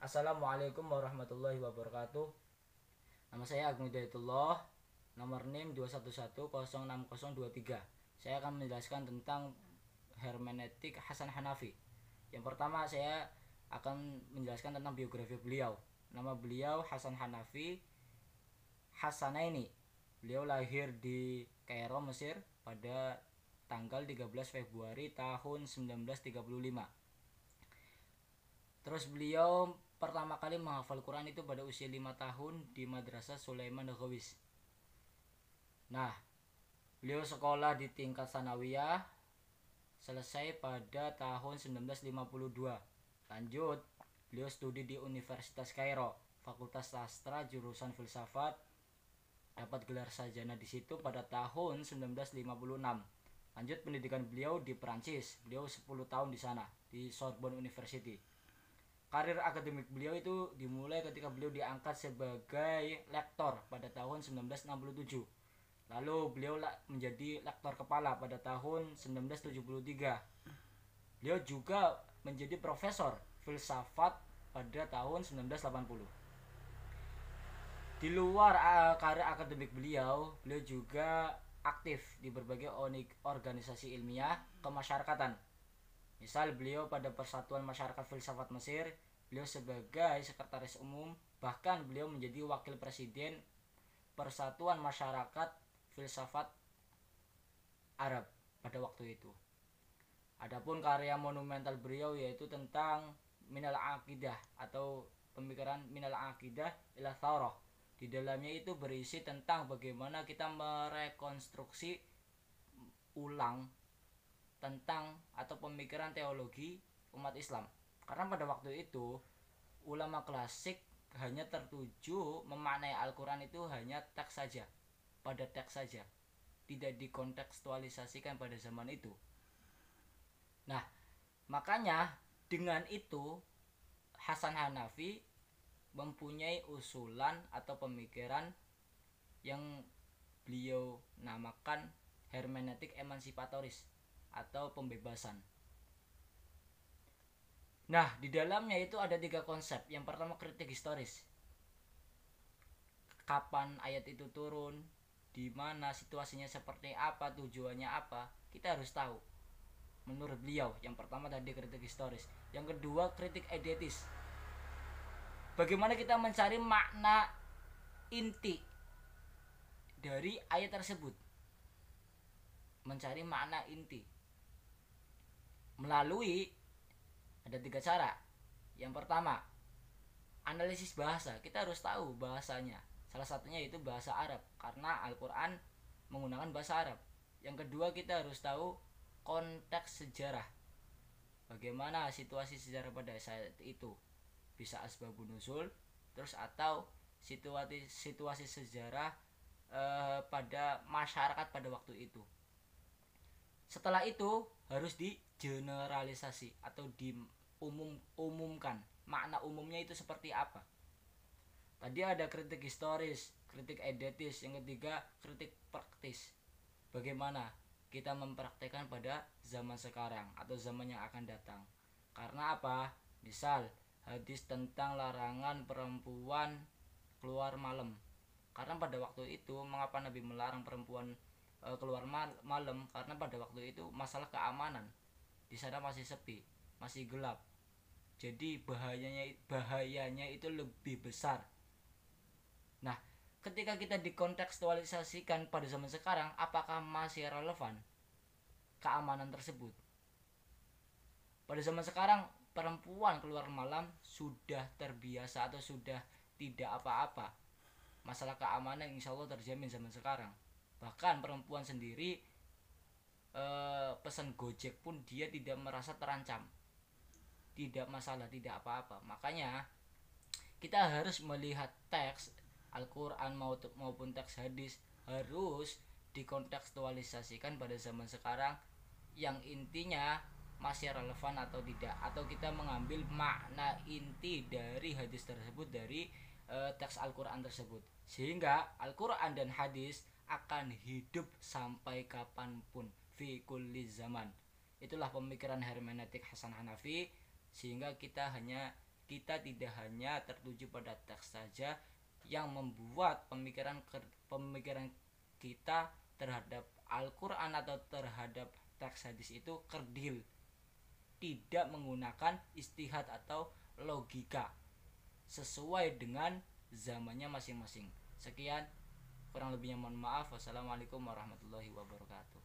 Assalamualaikum warahmatullahi wabarakatuh. Nama saya Agung Hidayatullah, nomor NIM 211060023. Saya akan menjelaskan tentang hermeneutik Hasan Hanafi. Yang pertama saya akan menjelaskan tentang biografi beliau. Nama beliau Hasan Hanafi Hasanaini. Beliau lahir di Kairo, Mesir pada tanggal 13 Februari tahun 1935. Terus beliau pertama kali menghafal Quran itu pada usia 5 tahun di Madrasah Sulaiman Ghawis. Nah, beliau sekolah di tingkat sanawiyah selesai pada tahun 1952. Lanjut, beliau studi di Universitas Kairo, Fakultas Sastra jurusan Filsafat. Dapat gelar sarjana di situ pada tahun 1956. Lanjut pendidikan beliau di Perancis. Beliau 10 tahun di sana, di Sorbonne University. Karir akademik beliau itu dimulai ketika beliau diangkat sebagai lektor pada tahun 1967. Lalu beliau menjadi lektor kepala pada tahun 1973. Beliau juga menjadi profesor filsafat pada tahun 1980. Di luar karir akademik beliau juga aktif di berbagai organisasi ilmiah kemasyarakatan. Misal beliau pada Persatuan Masyarakat Filsafat Mesir, beliau sebagai sekretaris umum, bahkan beliau menjadi wakil presiden Persatuan Masyarakat Filsafat Arab pada waktu itu. Adapun karya monumental beliau yaitu tentang Minal Aqidah atau pemikiran Minal Aqidah ila Thawrah. Di dalamnya itu berisi tentang bagaimana kita merekonstruksi ulang tentang atau pemikiran teologi umat Islam. Karena pada waktu itu ulama klasik hanya tertuju memaknai Al-Quran itu hanya teks saja, pada teks saja, tidak dikontekstualisasikan pada zaman itu. Nah, makanya dengan itu Hasan Hanafi mempunyai usulan atau pemikiran yang beliau namakan hermeneutik emansipatoris atau pembebasan. Nah, di dalamnya itu ada 3 konsep. Yang pertama kritik historis. Kapan ayat itu turun, di mana situasinya seperti apa, tujuannya apa, kita harus tahu. Menurut beliau, yang pertama tadi kritik historis. Yang kedua kritik eidetis. Bagaimana kita mencari makna inti dari ayat tersebut. Mencari makna inti melalui ada 3 cara. Yang pertama, analisis bahasa. Kita harus tahu bahasanya. Salah satunya itu bahasa Arab, karena Al-Quran menggunakan bahasa Arab. Yang kedua, kita harus tahu konteks sejarah. Bagaimana situasi sejarah pada saat itu. Bisa asbabun nuzul, terus atau situasi sejarah pada masyarakat pada waktu itu. Setelah itu harus digeneralisasi atau diumumkan. Makna umumnya itu seperti apa? Tadi ada kritik historis, kritik eidetis, yang ketiga kritik praktis. Bagaimana kita mempraktekkan pada zaman sekarang atau zaman yang akan datang. Karena apa? Misal hadis tentang larangan perempuan keluar malam. Karena pada waktu itu mengapa Nabi melarang perempuan keluar malam? Karena pada waktu itu masalah keamanan. Di sana masih sepi, masih gelap. Jadi bahayanya itu lebih besar. Nah, ketika kita dikontekstualisasikan pada zaman sekarang, apakah masih relevan keamanan tersebut? Pada zaman sekarang perempuan keluar malam sudah terbiasa atau sudah tidak apa-apa. Masalah keamanan insya Allah terjamin zaman sekarang. Bahkan perempuan sendiri pesan Gojek pun dia tidak merasa terancam, tidak masalah, tidak apa-apa. Makanya kita harus melihat teks Al-Quran maupun teks hadis harus dikontekstualisasikan pada zaman sekarang, yang intinya masih relevan atau tidak, atau kita mengambil makna inti dari hadis tersebut dari teks Al-Quran tersebut, sehingga Al-Quran dan hadis akan hidup sampai kapanpun, fi kulli zaman. Itulah pemikiran hermeneutik Hasan Hanafi, sehingga kita hanya kita tidak hanya tertuju pada teks saja yang membuat pemikiran kita terhadap Al-Quran atau terhadap teks hadis itu kerdil, tidak menggunakan istihad atau logika sesuai dengan zamannya masing-masing. Sekian, kurang lebihnya mohon maaf. Wassalamualaikum warahmatullahi wabarakatuh.